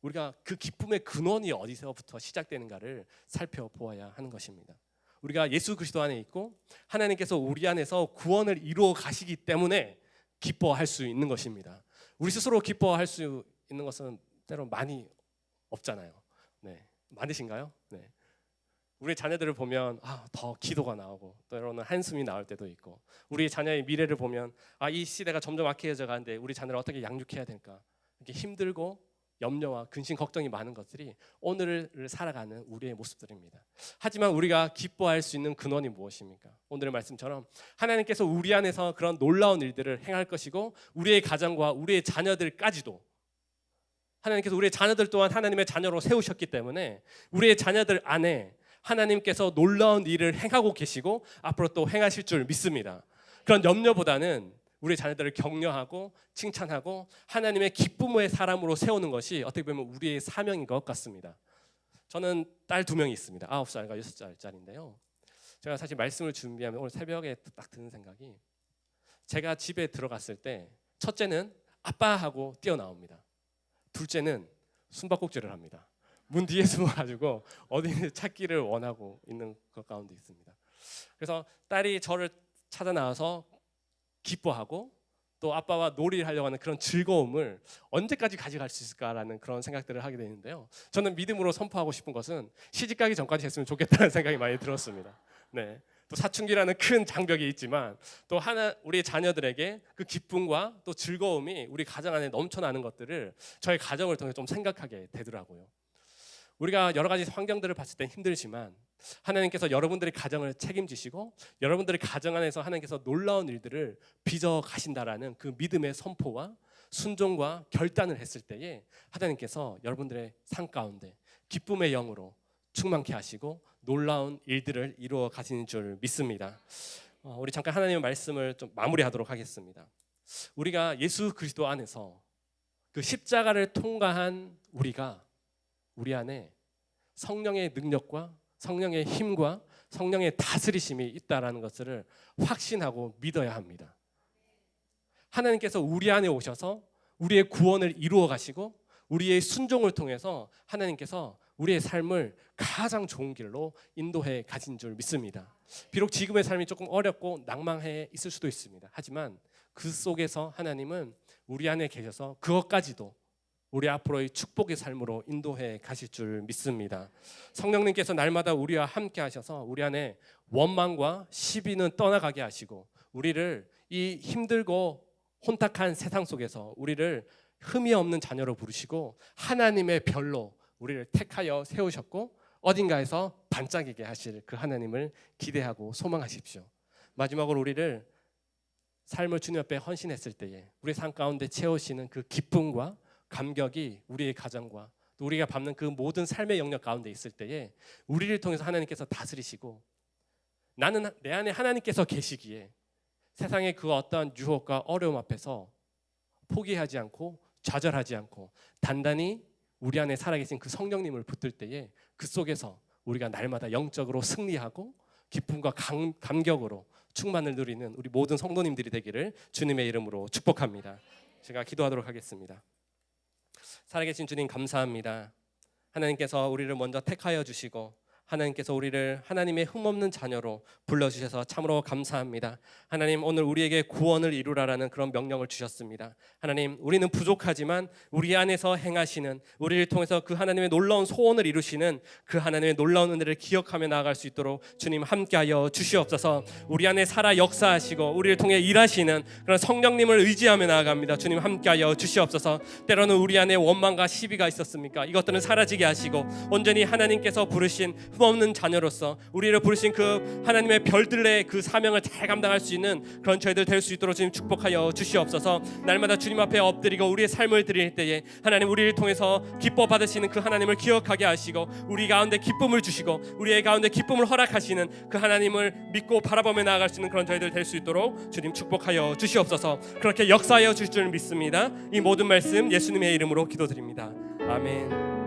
우리가 그 기쁨의 근원이 어디서부터 시작되는가를 살펴보아야 하는 것입니다. 우리가 예수 그리스도 안에 있고 하나님께서 우리 안에서 구원을 이루어 가시기 때문에 기뻐할 수 있는 것입니다. 우리 스스로 기뻐할 수 있는 것은 때로 많이 없잖아요. 네, 많으신가요? 네. 우리 자녀들을 보면 더 기도가 나오고 때로는 한숨이 나올 때도 있고 우리 자녀의 미래를 보면 이 시대가 점점 악해져 가는데 우리 자녀를 어떻게 양육해야 될까 이렇게 힘들고 염려와 근심 걱정이 많은 것들이 오늘을 살아가는 우리의 모습들입니다. 하지만 우리가 기뻐할 수 있는 근원이 무엇입니까? 오늘의 말씀처럼 하나님께서 우리 안에서 그런 놀라운 일들을 행할 것이고 우리의 가정과 우리의 자녀들까지도 하나님께서 우리의 자녀들 또한 하나님의 자녀로 세우셨기 때문에 우리의 자녀들 안에 하나님께서 놀라운 일을 행하고 계시고 앞으로 또 행하실 줄 믿습니다. 그런 염려보다는 우리 자녀들을 격려하고 칭찬하고 하나님의 기쁨의 사람으로 세우는 것이 어떻게 보면 우리의 사명인 것 같습니다. 저는 딸 2명이 있습니다. 9살과 6살짜리인데요. 제가 사실 말씀을 준비하면 오늘 새벽에 딱 드는 생각이 제가 집에 들어갔을 때 첫째는 아빠 하고 뛰어나옵니다. 둘째는 숨바꼭질을 합니다. 문 뒤에 숨어가지고 어디 찾기를 원하고 있는 것 가운데 있습니다. 그래서 딸이 저를 찾아 나와서 기뻐하고 또 아빠와 놀이를 하려고 하는 그런 즐거움을 언제까지 가져갈 수 있을까라는 그런 생각들을 하게 되는데요. 저는 믿음으로 선포하고 싶은 것은 시집가기 전까지 했으면 좋겠다는 생각이 많이 들었습니다. 네. 또 사춘기라는 큰 장벽이 있지만 또 우리 자녀들에게 그 기쁨과 또 즐거움이 우리 가정 안에 넘쳐나는 것들을 저희 가정을 통해 좀 생각하게 되더라고요. 우리가 여러 가지 환경들을 봤을 때 힘들지만 하나님께서 여러분들의 가정을 책임지시고 여러분들의 가정 안에서 하나님께서 놀라운 일들을 빚어 가신다라는 그 믿음의 선포와 순종과 결단을 했을 때에 하나님께서 여러분들의 삶 가운데 기쁨의 영으로 충만케 하시고 놀라운 일들을 이루어 가시는 줄 믿습니다. 우리 잠깐 하나님의 말씀을 좀 마무리하도록 하겠습니다. 우리가 예수 그리스도 안에서 그 십자가를 통과한 우리가 우리 안에 성령의 능력과 성령의 힘과 성령의 다스리심이 있다라는 것을 확신하고 믿어야 합니다. 하나님께서 우리 안에 오셔서 우리의 구원을 이루어 가시고 우리의 순종을 통해서 하나님께서 우리의 삶을 가장 좋은 길로 인도해 가신 줄 믿습니다. 비록 지금의 삶이 조금 어렵고 낭망해 있을 수도 있습니다. 하지만 그 속에서 하나님은 우리 안에 계셔서 그것까지도 우리 앞으로의 축복의 삶으로 인도해 가실 줄 믿습니다. 성령님께서 날마다 우리와 함께 하셔서 우리 안에 원망과 시비는 떠나가게 하시고 우리를 이 힘들고 혼탁한 세상 속에서 우리를 흠이 없는 자녀로 부르시고 하나님의 별로 우리를 택하여 세우셨고 어딘가에서 반짝이게 하실 그 하나님을 기대하고 소망하십시오. 마지막으로 우리를 삶을 주님 앞에 헌신했을 때에 우리 삶 가운데 채우시는 그 기쁨과 감격이 우리의 가정과 또 우리가 밟는 그 모든 삶의 영역 가운데 있을 때에 우리를 통해서 하나님께서 다스리시고 나는 내 안에 하나님께서 계시기에 세상의 그 어떠한 유혹과 어려움 앞에서 포기하지 않고 좌절하지 않고 단단히 우리 안에 살아계신 그 성령님을 붙들 때에 그 속에서 우리가 날마다 영적으로 승리하고 기쁨과 감격으로 충만을 누리는 우리 모든 성도님들이 되기를 주님의 이름으로 축복합니다. 제가 기도하도록 하겠습니다. 살아계신 주님 감사합니다. 하나님께서 우리를 먼저 택하여 주시고 하나님께서 우리를 하나님의 흠없는 자녀로 불러주셔서 참으로 감사합니다. 하나님 오늘 우리에게 구원을 이루라라는 그런 명령을 주셨습니다. 하나님 우리는 부족하지만 우리 안에서 행하시는 우리를 통해서 그 하나님의 놀라운 소원을 이루시는 그 하나님의 놀라운 은혜를 기억하며 나아갈 수 있도록 주님 함께하여 주시옵소서. 우리 안에 살아 역사하시고 우리를 통해 일하시는 그런 성령님을 의지하며 나아갑니다. 주님 함께하여 주시옵소서. 때로는 우리 안에 원망과 시비가 있었습니까? 이것들은 사라지게 하시고 온전히 하나님께서 부르신 흠없는 자녀로서 우리를 부르신 그 하나님의 별들의 그 사명을 잘 감당할 수 있는 그런 저희들 될 수 있도록 주님 축복하여 주시옵소서. 날마다 주님 앞에 엎드리고 우리의 삶을 드릴 때에 하나님 우리를 통해서 기뻐 받으시는 그 하나님을 기억하게 하시고 우리 가운데 기쁨을 주시고 우리의 가운데 기쁨을 허락하시는 그 하나님을 믿고 바라보며 나아갈 수 있는 그런 저희들 될 수 있도록 주님 축복하여 주시옵소서. 그렇게 역사하여 주실 줄 믿습니다. 이 모든 말씀 예수님의 이름으로 기도드립니다. 아멘.